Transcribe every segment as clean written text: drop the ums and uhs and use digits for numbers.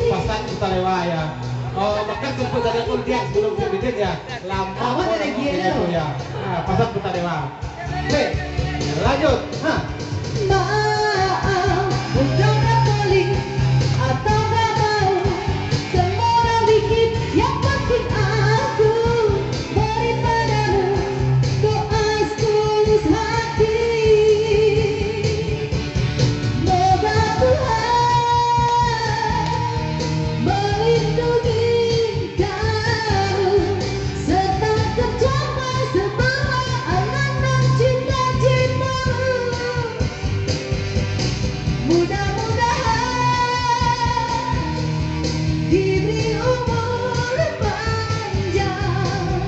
Pasan kita lewat ya. Oh, maka kumpul dari kuliah sebelum bikin ya. Lama dari gitu ya. Nah, pasan kita lewat. Oke, lanjut. Hah. Maaf, udah gak beli atau gak mau. Semua bikin yang penting aku beri padamu doa setulus hati. Moga Tuhan melindungi kamu serta tercapai semua angan dan cita-citamu. Mudah-mudahan diberi umur panjang,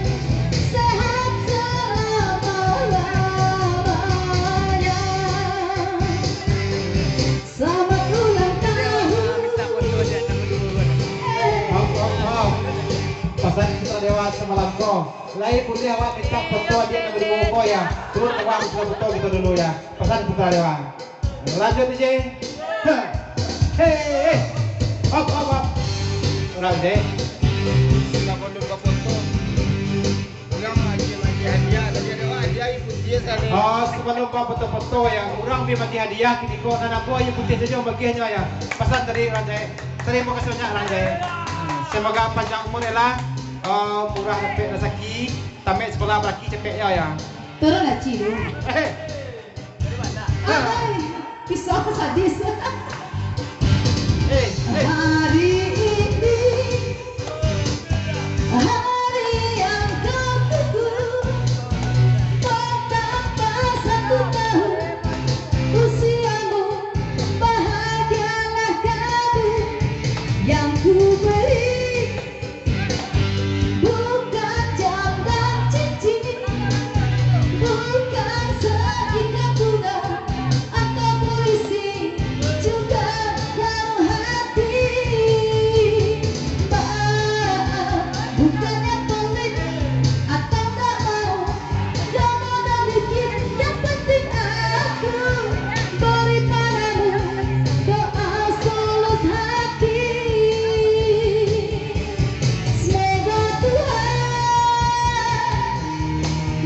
sehat selama-lamanya. Selamat ulang tahun. Pasan kita lewat semalam kau. Lain putih awak minta foto dia nak beri kau ya. Turun awak minta foto kita dulu ya. Pasan kita lewat. Lanjut DJ. Hei, op. Orang DJ. Kita foto foto. Ulang lagi hadiah. Tadi ada hadiah ikut dia sana. Oh, sebelum kau foto-foto ya, orang bagi hadiah kini kau dan aku ayo putih saja bagiannya ya. Pasan dari Ranjai. Terima kasih banyak Ranjai. Semoga panjang umur lah, murah cepet rezeki, tamat sekolah beraki cepet ya. Turun lah Cilu. Ay, pisau aku sadis. Hari ini hari yang kau tunggu, betapa 1 tahun usiamu, bahagialah kamu yang ku beri. Bukan jam dan cincin, bukan seindah bunga atau puisi, juga dalam hati. Maaf, bukannya pelit atau gak mau, gak mau bikin yang penting aku beri padamu doa setulus hati. Semoga Tuhan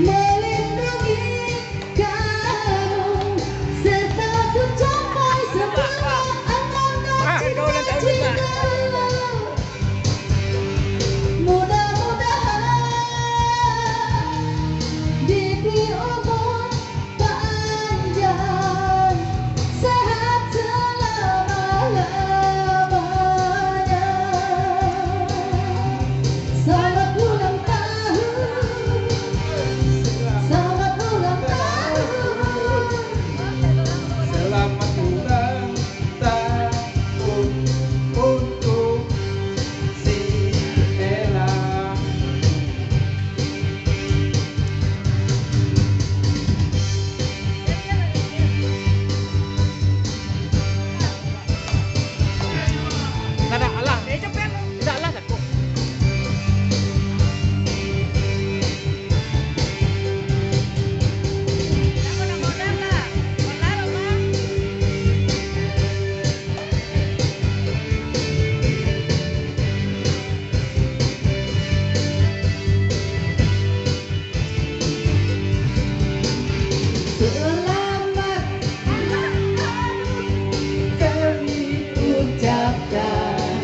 melindungi kamu serta tercapai semua angan dan cita-citamu. Mudah-mudahan diberi umur panjang, sehat selama-lamanya. Selamat ulang tahun, selamat ulang tahun. Selamat ulang tahun untuk si Ella. Tidak alah, dia cepet. Tidak alah aku. Selamat kami ucapkan,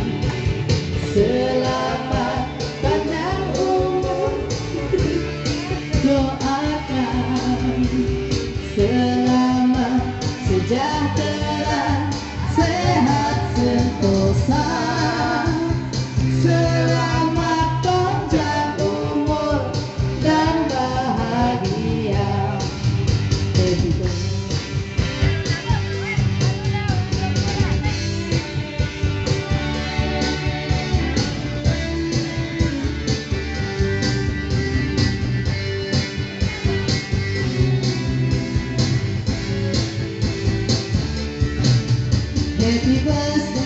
selamat panjang umur doakan, selamat sejahtera, sehat sentosa, selamat panjang umur dan bahagia. Happy birthday.